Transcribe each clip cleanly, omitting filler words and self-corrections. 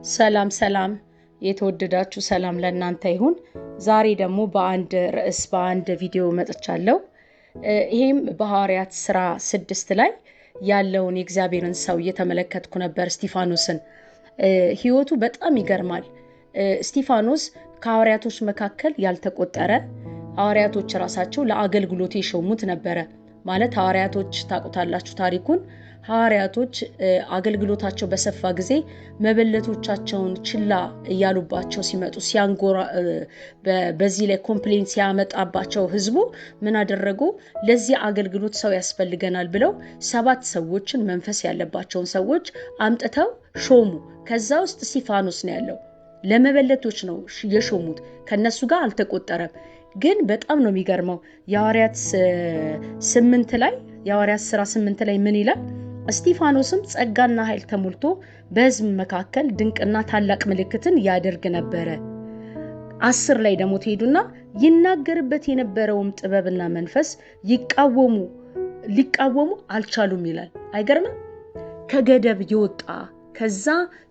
ሰላም የተወደዳችሁ ሰላም ለእናንተ ይሁን። ዛሬ ደግሞ በአንድ ቪዲዮ መጥቻለሁ። ይሄም በሐዋርያት ሥራ 6 ላይ ያለውን የእግዚአብሔርን ሰው እየተመለከትኩ ነበር። እስጢፋኖስን ህይወቱ በጣም ይገርማል። እስጢፋኖስ ከሐዋርያቶች መካከል ያልተቆጠረ፣ ሐዋርያቶች ራሳቸው ለአገልግሎት የሾሙት ነበረ። ማለት ሐዋርያቶች ታውቁታላችሁ ታሪኩን። ሐዋርያቶች አገልግሎታቸው በሰፋ ጊዜ መበለቶቻቸውን ችላ እያሉባቸው ሲመጡ በዚህ ላይ ኮምፕሌን ሲያመጣባቸው ህዝቡ ምን አደረጉ? ለዚህ አገልግሎት ሰው ያስፈልገናል ብለው 7 ሰዎችን መንፈስ ያለባቸውን ሰዎች አምጥተው ሾሙ። ከዛ ውስጥ እስጢፋኖስ ነው ያለው። ለመበለቶች ነው የሾሙት፣ ከነሱ ጋር አልተቆጠረም። ግን በጣም ነው የሚገርመው። የሐዋርያት ሥራ 8 ላይ ምን ይላል? እስጢፋኖስም ጸጋና ኃይል ተሞልቶ በሕዝብ መካከል ድንቅና ታላቅ ምልክትን ያደርግ ነበረ። 10 ላይ ደግሞ ትሄዱና ይናገርበት የነበረውም ጥበብና መንፈስ ሊቃወሙ አልቻሉም ይላል። አይገርምም? ከገደብ የወጣ ከዛ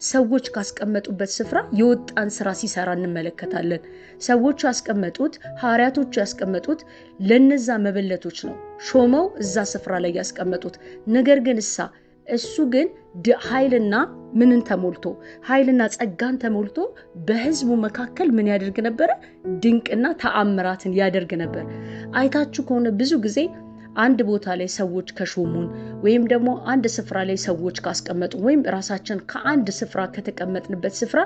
ሰዎች ካስቀመጡበት ስፍራ የወጣን ስራ ሲሰራ እንመለከታለን። ሰዎቹ ያስቀመጡት፣ ሐዋርያቶቹ ያስቀመጡት ለነዛ መበለቶች ነው ሾመው እዛ ስፍራ ላይ ያስቀመጡት። ነገር ግን እሱ ግን ኃይልና ጸጋን ተሞልቶ በህዝቡ መካከል ምን ያደርግ ነበረ? ድንቅና ተአምራትን ያደርግ ነበር። አይታችሁ ከሆነ ብዙ ጊዜ አንድ ቦታ ላይ ሰዎች ከሾሙን ወይም ደግሞ አንድ ስፍራ ላይ ሰዎች ካስቀመጡ ወይም ራሳችን ከአንድ ስፍራ ከተቀመጥንበት ስፍራ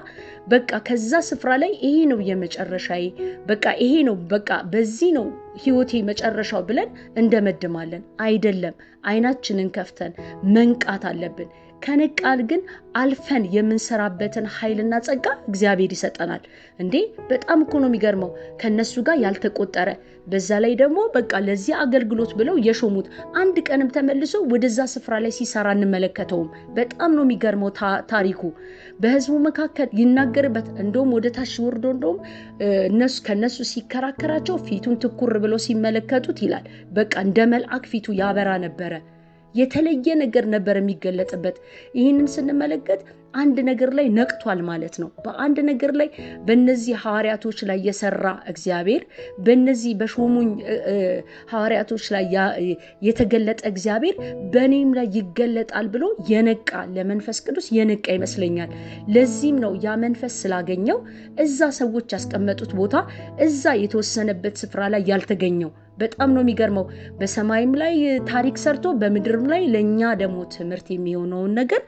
በቃ ከዛ ስፍራ ላይ ይሄ ነው የመጨረሻዬ፣ ይሄ ነው በዚህ ነው ህይወቴ መጨረሻው ብለን እንደመድማለን። አይደለም። አይናችንን ከፍተን መንቃት አለብን። ከነቃል ግን አልፈን የምንሰራበትን ኃይልና ጸጋ እግዚአብሔር ይሰጠናል። በጣም እኮ ነው የሚገርመው። ከነሱ ጋር ያልተቆጠረ፣ በዛ ላይ ደግሞ ለዚህ አገልግሎት ብለው የሾሙት አንድ ቀንም ተመልሶ ወደዛ ስፍራ ላይ ሲሰራ እንመለከተውም። በጣም ነው የሚገርመው ታሪኩ። በህዝቡ መካከል ይናገርበት፣ እንደውም ወደ ታች ወርዶ እንደውም ከነሱ ሲከራከራቸው ፊቱን ትኩር ብለው ሲመለከቱት ይላል እንደ መልአክ ፊቱ ያበራ ነበረ። የተለየ ነገር ነበር የሚገለጥበት። ይህንን ስንመለከት አንድ ነገር ላይ ነቅቷል ማለት ነው። በአንድ ነገር ላይ በእነዚህ ሐዋርያቶች ላይ የሰራ እግዚአብሔር፣ በእነዚህ በሾሙኝ ሐዋርያቶች ላይ የተገለጠ እግዚአብሔር በእኔም ላይ ይገለጣል ብሎ የነቃ ለመንፈስ ቅዱስ የነቃ ይመስለኛል። ለዚህም ነው ያ መንፈስ ስላገኘው እዛ ሰዎች ያስቀመጡት ቦታ እዛ የተወሰነበት ስፍራ ላይ ያልተገኘው። በጣም ነው የሚገርመው። በሰማይም ላይ ታሪክ ሰርቶ በምድርም ላይ ለኛ ደግሞ ትምህርት የሚሆነውን ነገር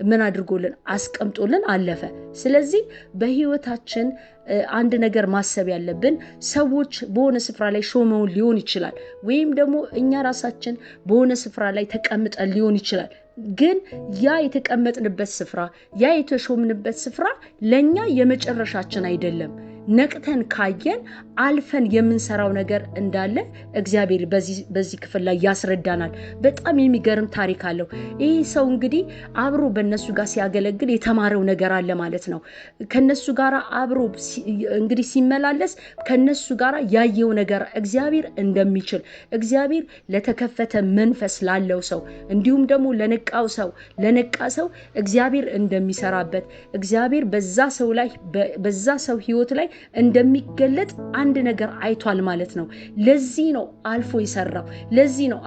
ምን አድርጎልን አስቀምጦልን አለፈ። ስለዚህ በህይወታችን አንድ ነገር ማሰብ ያለብን፣ ሰዎች በሆነ ስፍራ ላይ ሾመውን ሊሆን ይችላል፣ ወይም ደግሞ እኛ ራሳችን በሆነ ስፍራ ላይ ተቀምጠን ሊሆን ይችላል። ግን ያ የተቀመጥንበት ስፍራ፣ ያ የተሾምንበት ስፍራ ለኛ የመጨረሻችን አይደለም። ነቅተን ካየን አልፈን የምንሰራው ነገር እንዳለ እግዚአብሔር በዚህ ክፍል ላይ ያስረዳናል። በጣም የሚገርም ታሪክ አለው። ይህ ሰው እንግዲህ አብሮ በእነሱ ጋር ሲያገለግል የተማረው ነገር አለ ማለት ነው። ከነሱ ጋር አብሮ እንግዲህ ሲመላለስ ከነሱ ጋር ያየው ነገር እግዚአብሔር እንደሚችል፣ እግዚአብሔር ለተከፈተ መንፈስ ላለው ሰው እንዲሁም ደግሞ ለነቃ ሰው እግዚአብሔር እንደሚሰራበት፣ እግዚአብሔር በዛ ሰው ህይወት ላይ እንደሚገለጥ አንድ ነገር አይቷል ማለት ነው። ለዚህ ነው አልፎ ይሰራው። ለዚህ ነው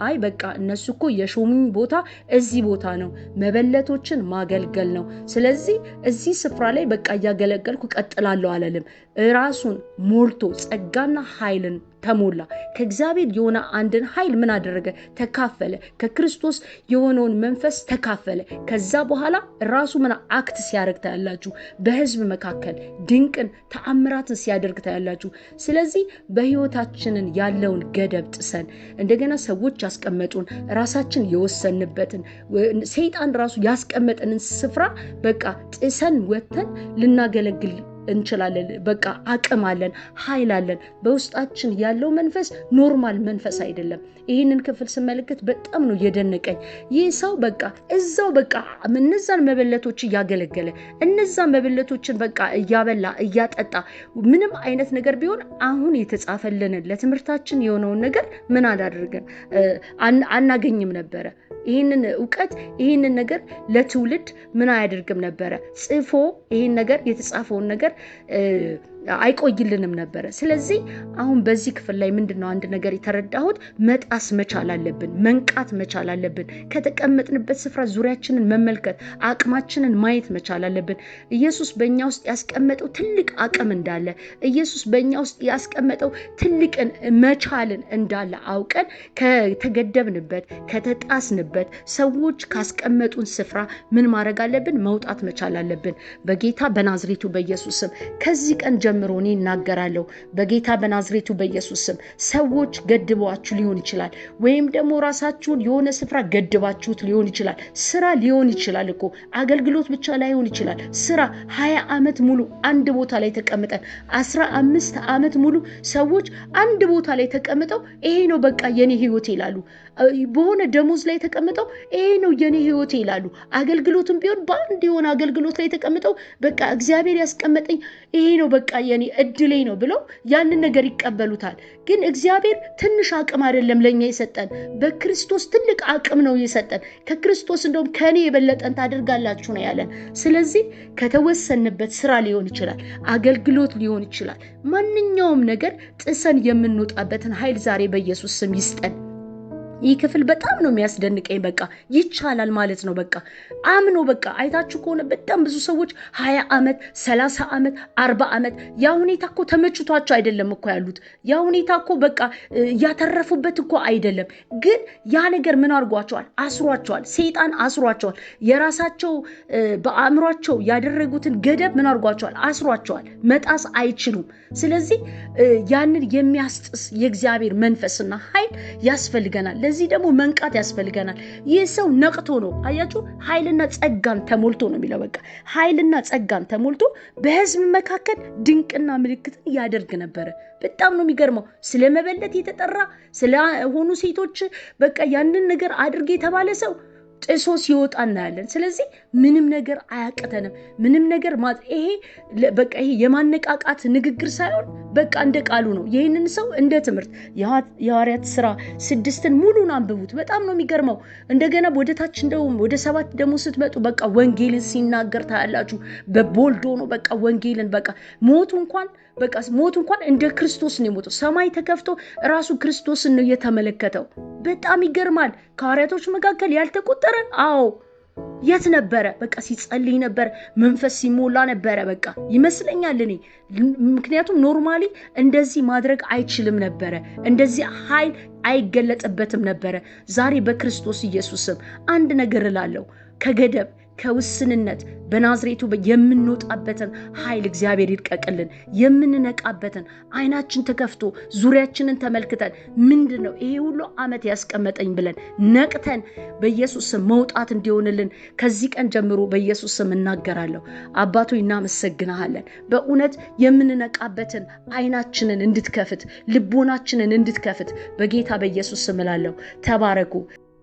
እነሱ እኮ የሾሙኝ ቦታ እዚህ ቦታ ነው፣ መበለቶችን ማገልገል ነው። ስለዚህ እዚህ ስፍራ ላይ እያገለገልኩ ቀጥላለሁ አላለም። ራሱን ሞልቶ ጸጋና ኃይልን ተሞላ። ከእግዚአብሔር የሆነ አንድን ኃይል ምን አደረገ? ተካፈለ። ከክርስቶስ የሆነውን መንፈስ ተካፈለ። ከዛ በኋላ ራሱ አክት ሲያደርግ ታያላችሁ። በህዝብ መካከል ድንቅን ተአምራትን ሲያደርግ ታያላችሁ። ስለዚህ በህይወታችንን ያለውን ገደብ ጥሰን እንደገና ሰዎች ያስቀመጡን፣ ራሳችን የወሰንበትን፣ ሰይጣን ራሱ ያስቀመጠንን ስፍራ ጥሰን ወጥተን ልናገለግል እንችላለን። በቃ አቅም አለን፣ ኃይል አለን። በውስጣችን ያለው መንፈስ ኖርማል መንፈስ አይደለም። ይህንን ክፍል ስመለከት በጣም ነው የደነቀኝ። ይህ ሰው በቃ እዛው በቃ እነዛን መበለቶች እያገለገለ እነዛን መበለቶችን በቃ እያበላ እያጠጣ ምንም አይነት ነገር ቢሆን አሁን የተጻፈልንን ለትምህርታችን የሆነውን ነገር ምን አላደርገን አናገኝም ነበረ። ይህንን እውቀት ይህንን ነገር ለትውልድ ምን አያደርግም ነበረ። ጽፎ ይህን ነገር የተጻፈውን ነገር አይቆይልንም ነበረ። ስለዚህ አሁን በዚህ ክፍል ላይ ምንድነው አንድ ነገር የተረዳሁት፣ መጣስ መቻል አለብን፣ መንቃት መቻል አለብን። ከተቀመጥንበት ስፍራ ዙሪያችንን መመልከት፣ አቅማችንን ማየት መቻል አለብን። ኢየሱስ በእኛ ውስጥ ያስቀመጠው ትልቅ አቅም እንዳለ፣ ኢየሱስ በእኛ ውስጥ ያስቀመጠው ትልቅን መቻልን እንዳለ አውቀን ከተገደብንበት ከተጣስንበት ሰዎች ካስቀመጡን ስፍራ ምን ማድረግ አለብን? መውጣት መቻል አለብን። በጌታ በናዝሬቱ በኢየሱስ ስም ከዚህ ቀን ጀምሮ እኔ እናገራለሁ። በጌታ በናዝሬቱ በኢየሱስ ስም ሰዎች ገድበዋችሁ ሊሆን ይችላል፣ ወይም ደግሞ ራሳችሁን የሆነ ስፍራ ገድባችሁት ሊሆን ይችላል። ስራ ሊሆን ይችላል እኮ አገልግሎት ብቻ ላይሆን ይችላል። ስራ 20 ዓመት ሙሉ አንድ ቦታ ላይ ተቀምጠን 15 ዓመት ሙሉ ሰዎች አንድ ቦታ ላይ ተቀምጠው ይሄ ነው በቃ የኔ ህይወት ይላሉ። በሆነ ደሞዝ ላይ ተቀምጠው ይሄ ነው የኔ ህይወት ይላሉ። አገልግሎትም ቢሆን በአንድ የሆነ አገልግሎት ላይ ተቀምጠው በቃ እግዚአብሔር ያስቀመጠኝ ይሄ ነው በቃ የኔ እድሌ ነው ብለው ያንን ነገር ይቀበሉታል። ግን እግዚአብሔር ትንሽ አቅም አይደለም ለኛ የሰጠን፣ በክርስቶስ ትልቅ አቅም ነው የሰጠን። ከክርስቶስ እንደውም ከኔ የበለጠን ታደርጋላችሁ ነው ያለን። ስለዚህ ከተወሰንበት ስራ ሊሆን ይችላል፣ አገልግሎት ሊሆን ይችላል። ማንኛውም ነገር ጥሰን የምንወጣበትን ኃይል ዛሬ በኢየሱስ ስም ይስጠን። ይህ ክፍል በጣም ነው የሚያስደንቀኝ። በቃ ይቻላል ማለት ነው። በቃ አምኖ በቃ አይታችሁ ከሆነ በጣም ብዙ ሰዎች 20 ዓመት 30 ዓመት 40 ዓመት ያ ሁኔታ እኮ ተመችቷቸው አይደለም እኮ ያሉት። ያ ሁኔታ እኮ በቃ ያተረፉበት እኮ አይደለም። ግን ያ ነገር ምን አድርጓቸዋል? አስሯቸዋል። ሰይጣን አስሯቸዋል። የራሳቸው በአእምሯቸው ያደረጉትን ገደብ ምን አድርጓቸዋል? አስሯቸዋል። መጣስ አይችሉም። ስለዚህ ያንን የሚያስጥስ የእግዚአብሔር መንፈስና ኃይል ያስፈልገናል። ለዚህ ደግሞ መንቃት ያስፈልገናል። ይህ ሰው ነቅቶ ነው። አያችሁ፣ ኃይልና ጸጋን ተሞልቶ ነው የሚለው። በቃ ኃይልና ጸጋን ተሞልቶ በሕዝብ መካከል ድንቅና ምልክትን ያደርግ ነበረ። በጣም ነው የሚገርመው። ስለ መበለት የተጠራ ስለሆኑ ሴቶች በቃ ያንን ነገር አድርግ የተባለ ሰው ጥሶ ሲወጣ እናያለን። ስለዚህ ምንም ነገር አያቀተንም። ምንም ነገር ይሄ በቃ ይሄ የማነቃቃት ንግግር ሳይሆን በቃ እንደ ቃሉ ነው። ይህንን ሰው እንደ ትምህርት የሐዋርያት ሥራ 6ን ሙሉን አንብቡት። በጣም ነው የሚገርመው። እንደገና ወደ ታች እንደውም ወደ 7 ደግሞ ስትመጡ በቃ ወንጌልን ሲናገር ታያላችሁ። በቦልዶ ነው በቃ ወንጌልን በቃ ሞቱ እንኳን እንደ ክርስቶስ ነው የሞተው። ሰማይ ተከፍቶ ራሱ ክርስቶስን ነው የተመለከተው። በጣም ይገርማል። ከሐዋርያቶች መካከል ያልተቆጠረ የት ነበረ? በቃ ሲጸልይ ነበር፣ መንፈስ ሲሞላ ነበረ። በቃ ይመስለኛል እኔ ምክንያቱም ኖርማሊ እንደዚህ ማድረግ አይችልም ነበረ። እንደዚህ ኃይል አይገለጥበትም ነበረ። ዛሬ በክርስቶስ ኢየሱስም አንድ ነገር እላለሁ፣ ከገደብ ከውስንነት በናዝሬቱ የምንወጣበትን ኃይል እግዚአብሔር ይልቀቅልን። የምንነቃበትን አይናችን ተከፍቶ ዙሪያችንን ተመልክተን ምንድነው ይሄ ሁሉ ዓመት ያስቀመጠኝ ብለን ነቅተን በኢየሱስ ስም መውጣት እንዲሆንልን ከዚህ ቀን ጀምሮ በኢየሱስ ስም እናገራለሁ። አባቶ እናመሰግናለን። በእውነት የምንነቃበትን አይናችንን እንድትከፍት ልቦናችንን እንድትከፍት በጌታ በኢየሱስ ስም እላለሁ። ተባረኩ።